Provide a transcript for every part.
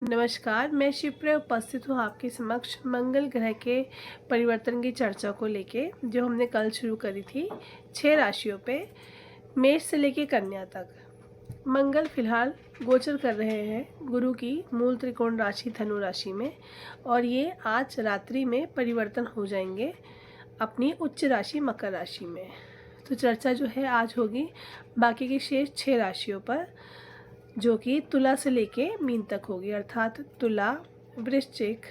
नमस्कार, मैं शिप्रा उपस्थित हूँ आपके समक्ष मंगल ग्रह के परिवर्तन की चर्चा को लेके, जो हमने कल शुरू करी थी 6 राशियों पे, मेष से लेके कन्या तक। मंगल फिलहाल गोचर कर रहे हैं गुरु की मूल त्रिकोण राशि धनु राशि में, और ये आज रात्रि में परिवर्तन हो जाएंगे अपनी उच्च राशि मकर राशि में। तो चर्चा जो है आज होगी बाकी की शेष 6 राशियों पर, जो कि तुला से लेके मीन तक होगी, अर्थात तुला, वृश्चिक,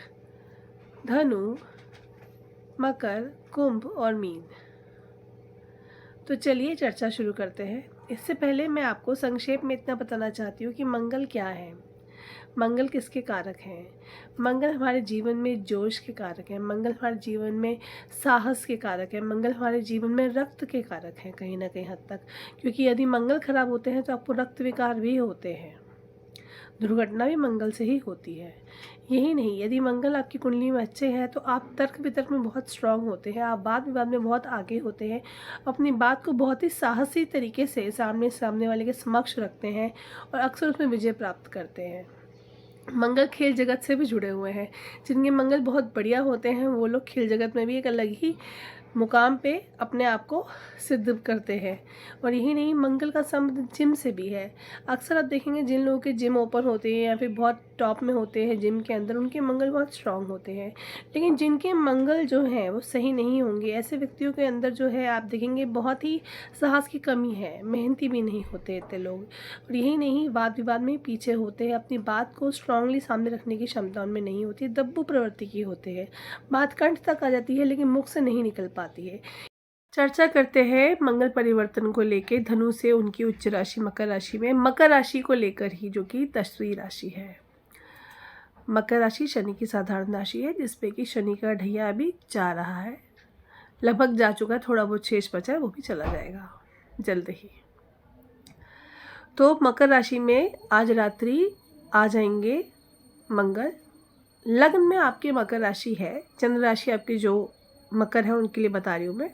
धनु, मकर, कुंभ और मीन। तो चलिए चर्चा शुरू करते हैं। इससे पहले मैं आपको संक्षेप में इतना बताना चाहती हूँ कि मंगल क्या है, मंगल किसके कारक हैं। मंगल हमारे जीवन में जोश के कारक हैं, मंगल हमारे जीवन में साहस के कारक हैं, मंगल हमारे जीवन में रक्त के कारक हैं कहीं ना कहीं हद तक, क्योंकि यदि मंगल खराब होते हैं तो आपको रक्त विकार भी होते हैं, दुर्घटना भी मंगल से ही होती है। यही नहीं, यदि मंगल आपकी कुंडली में अच्छे हैं तो आप तर्क वितर्क में बहुत स्ट्रांग होते हैं, आप वाद विवाद में बहुत आगे होते हैं, अपनी बात को बहुत ही साहसी तरीके से सामने वाले के समक्ष रखते हैं और अक्सर उसमें विजय प्राप्त करते हैं। मंगल खेल जगत से भी जुड़े हुए हैं, जिनके मंगल बहुत बढ़िया होते हैं वो लोग खेल जगत में भी एक अलग ही मुकाम पे अपने आप को सिद्ध करते हैं। और यही नहीं, मंगल का संबंध जिम से भी है। अक्सर आप देखेंगे जिन लोगों के जिम ओपन होते हैं या फिर बहुत टॉप में होते हैं जिम के अंदर, उनके मंगल बहुत स्ट्रांग होते हैं। लेकिन जिनके मंगल जो हैं वो सही नहीं होंगे, ऐसे व्यक्तियों के अंदर जो है आप देखेंगे बहुत ही साहस की कमी है, मेहनती भी नहीं होते इतने लोग। और यही नहीं, वाद विवाद में पीछे होते हैं, अपनी बात को स्ट्रांगली सामने रखने की क्षमता उनमें नहीं होती, दब्बू प्रवृत्ति की होते हैं, बात कंठ तक आ जाती है लेकिन मुख से नहीं निकल पाती है। चर्चा करते हैं मंगल परिवर्तन को लेके धनु से उनकी उच्च राशि मकर राशि में, मकर राशि को लेकर ही, जो कि 10वीं राशि है। मकर राशि शनि की साधारण राशि है, जिसपे कि शनि का ढैया अभी जा रहा है, लगभग जा चुका है, थोड़ा बहुत शेष बचा है, वो भी चला जाएगा जल्द ही। तो मकर राशि में आज रात्रि आ जाएंगे मंगल। लग्न में आपके मकर राशि है, चंद्र राशि आपकी जो मकर है उनके लिए बता रही हूँ मैं।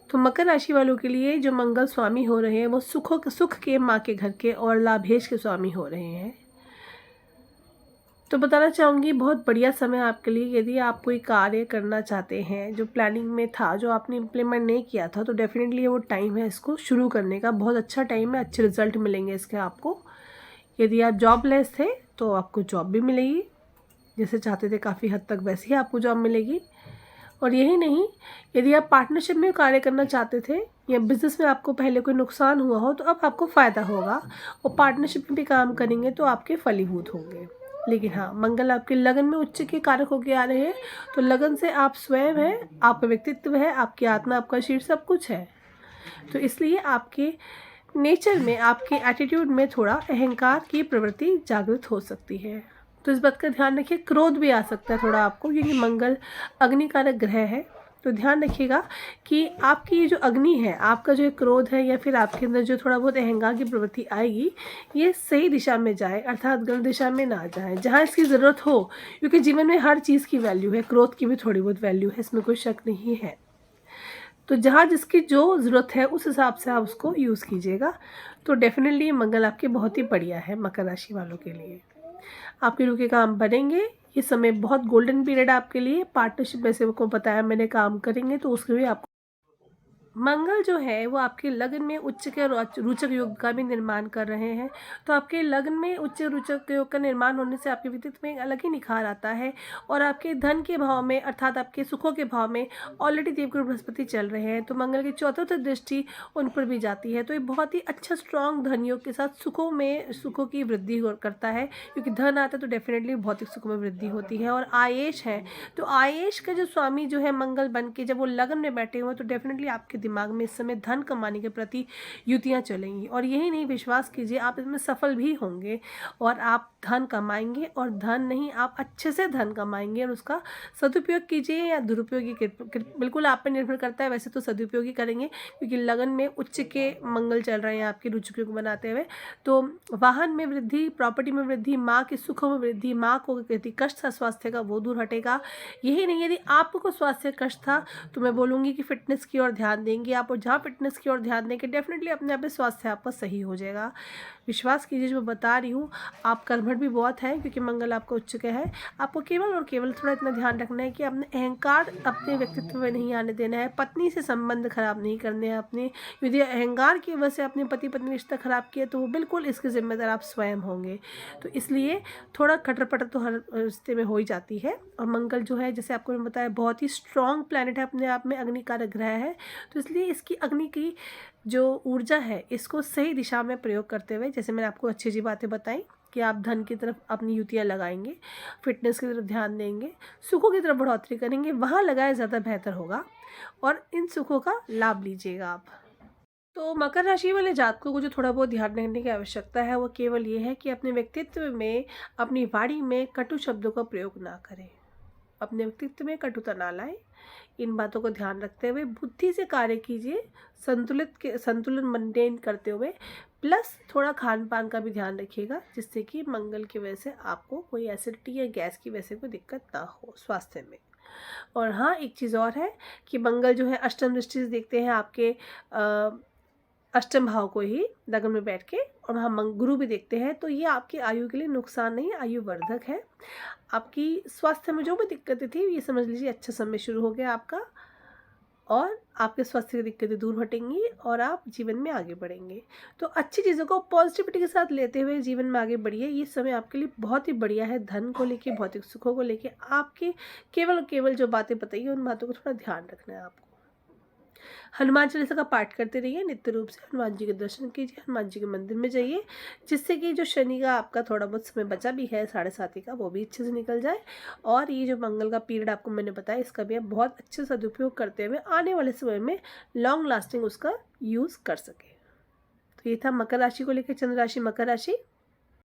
तो मकर राशि वालों के लिए जो मंगल स्वामी हो रहे हैं वो सुख के, माँ के घर के और लाभेश के स्वामी हो रहे हैं। तो बताना चाहूँगी बहुत बढ़िया समय आपके लिए। यदि आप कोई कार्य करना चाहते हैं जो प्लानिंग में था, जो आपने इम्प्लीमेंट नहीं किया था, तो डेफिनेटली वो टाइम है इसको शुरू करने का, बहुत अच्छा टाइम है, अच्छे रिजल्ट मिलेंगे इसके आपको। यदि आप जॉबलेस थे तो आपको जॉब भी मिलेगी, जैसे चाहते थे काफ़ी हद तक वैसे ही आपको जॉब मिलेगी। और यही नहीं, यदि आप पार्टनरशिप में कार्य करना चाहते थे या बिजनेस में आपको पहले कोई नुकसान हुआ हो तो अब आपको फ़ायदा होगा, और पार्टनरशिप में भी काम करेंगे तो आपके फलीभूत होंगे। लेकिन हाँ, मंगल आपके लगन में उच्च के कारक होकर आ रहे हैं, तो लगन से आप स्वयं हैं, आपका व्यक्तित्व है, आपकी आत्मा, आपका शरीर, सब कुछ है। तो इसलिए आपके नेचर में, आपके एटीट्यूड में थोड़ा अहंकार की प्रवृत्ति जागृत हो सकती है। तो इस बात का ध्यान रखिए, क्रोध भी आ सकता है थोड़ा आपको, क्योंकि मंगल अग्निकारक ग्रह है। तो ध्यान रखिएगा कि आपकी ये जो अग्नि है, आपका जो क्रोध है या फिर आपके अंदर जो थोड़ा बहुत अहंकार की प्रवृत्ति आएगी, ये सही दिशा में जाए, अर्थात गलत दिशा में ना जाए, जहाँ इसकी ज़रूरत हो। क्योंकि जीवन में हर चीज़ की वैल्यू है, क्रोध की भी थोड़ी बहुत वैल्यू है, इसमें कोई शक नहीं है। तो जहाँ जिसकी जो ज़रूरत है उस हिसाब से आप उसको यूज़ कीजिएगा। तो डेफिनेटली मंगल आपके बहुत ही बढ़िया है मकर राशि वालों के लिए, आपके रुके काम बनेंगे। ये समय बहुत गोल्डन पीरियड आपके लिए। पार्टनरशिप में से को बताया मैंने काम करेंगे तो उसके लिए आपको मंगल जो है वो आपके लगन में उच्च के रोचक योग का भी निर्माण कर रहे हैं। तो आपके लगन में उच्च रोचक योग का निर्माण होने से आपके व्यक्तित्व में एक अलग ही निखार आता है, और आपके धन के भाव में, अर्थात आपके सुखों के भाव में ऑलरेडी देवगुरु बृहस्पति चल रहे हैं, तो मंगल की चौथी दृष्टि उन पर भी जाती है। तो ये बहुत ही अच्छा स्ट्रॉन्ग धन योग के साथ सुखों की वृद्धि करता है, क्योंकि धन आता है तो डेफिनेटली भौतिक सुखों में वृद्धि होती है। और आयेश है, तो आयेश का जो स्वामी जो है मंगल बन के जब वो लगन में बैठे हुए, तो डेफिनेटली आपके दिमाग में इस समय धन कमाने के प्रति युतियाँ चलेंगी। और यही नहीं, विश्वास कीजिए आप इसमें सफल भी होंगे, और आप धन कमाएंगे, और धन नहीं, आप अच्छे से धन कमाएंगे, और उसका सदुपयोग कीजिए या दुरुपयोगी बिल्कुल आप पर निर्भर करता है। वैसे तो सदुपयोगी करेंगे, क्योंकि लगन में उच्च के मंगल चल रहे हैं आपकी रुचि को बनाते हुए। तो वाहन में वृद्धि, प्रॉपर्टी में वृद्धि, माँ के सुखों में वृद्धि, माँ को यदि कष्ट था स्वास्थ्य का वो दूर हटेगा। यही नहीं, यदि आपको स्वास्थ्य कष्ट था तो मैं बोलूँगी कि फिटनेस की ओर ध्यान दें, देंगे आप और जहाँ फिटनेस की ओर ध्यान देंगे, डेफिनेटली अपने आप में स्वास्थ्य आपका सही हो जाएगा। विश्वास कीजिए जो मैं बता रही हूँ, आप कर्मठ भी बहुत हैं क्योंकि मंगल आपका उच्च का है। आपको केवल और केवल थोड़ा इतना ध्यान रखना है कि अपने अहंकार अपने व्यक्तित्व में नहीं आने देना है, पत्नी से संबंध खराब नहीं करने हैं अपने। यदि अहंकार की वजह से अपने पति पत्नी रिश्ता खराब किया तो वो बिल्कुल इसके जिम्मेदार आप स्वयं होंगे। तो इसलिए थोड़ा खटर पटर तो हर रिश्ते में हो ही जाती है। और मंगल जो है, जैसे आपको मैंने बताया, बहुत ही स्ट्रॉन्ग प्लैनेट है, अपने आप में अग्नि कारक ग्रह है। तो इसलिए इसकी अग्नि की जो ऊर्जा है इसको सही दिशा में प्रयोग करते हुए, जैसे मैंने आपको अच्छी अच्छी बातें बताई कि आप धन की तरफ अपनी युतियाँ लगाएंगे, फिटनेस की तरफ ध्यान देंगे, सुखों की तरफ बढ़ोतरी करेंगे, वहाँ लगाए ज़्यादा बेहतर होगा और इन सुखों का लाभ लीजिएगा आप। तो मकर राशि वाले जातकों को जो थोड़ा बहुत ध्यान रखने की आवश्यकता है वो केवल ये है कि अपने व्यक्तित्व में, अपनी वाणी में कटु शब्दों का प्रयोग ना करें, अपने व्यक्तित्व में कटुता ना लाएं। इन बातों को ध्यान रखते हुए बुद्धि से कार्य कीजिए, संतुलन मेंटेन करते हुए, प्लस थोड़ा खान पान का भी ध्यान रखिएगा जिससे कि मंगल की वजह से आपको कोई एसिडिटी या गैस की वजह से कोई दिक्कत ना हो स्वास्थ्य में। और हाँ, एक चीज़ और है कि मंगल जो है अष्टम दृष्टि से देखते हैं आपके अष्टम भाव को ही लग्न में बैठ के, और वहाँ गुरु भी देखते हैं। तो ये आपकी आयु के लिए नुकसान नहीं, आयु वर्धक है। आपकी स्वास्थ्य में जो भी दिक्कतें थी ये समझ लीजिए अच्छा समय शुरू हो गया आपका, और आपके स्वास्थ्य की दिक्कतें दूर हटेंगी और आप जीवन में आगे बढ़ेंगे। तो अच्छी चीज़ों को पॉजिटिविटी के साथ लेते हुए जीवन में आगे बढ़िए। ये समय आपके लिए बहुत ही बढ़िया है, धन को लेके, भौतिक सुखों को लेके। आपके केवल जो बातें बताइए उन बातों को थोड़ा ध्यान रखना है आपको। हनुमान चालीसा का पाठ करते रहिए, नित्य रूप से हनुमान जी के दर्शन कीजिए, हनुमान जी के मंदिर में जाइए, जिससे कि जो शनि का आपका थोड़ा बहुत समय बचा भी है 7:30 का, वो भी अच्छे से निकल जाए। और ये जो मंगल का पीरियड आपको मैंने बताया, इसका भी आप बहुत अच्छे सदुपयोग करते हुए आने वाले समय में लॉन्ग लास्टिंग उसका यूज़ कर सके। तो ये था मकर राशि को लेकर, चंद्र राशि मकर राशि।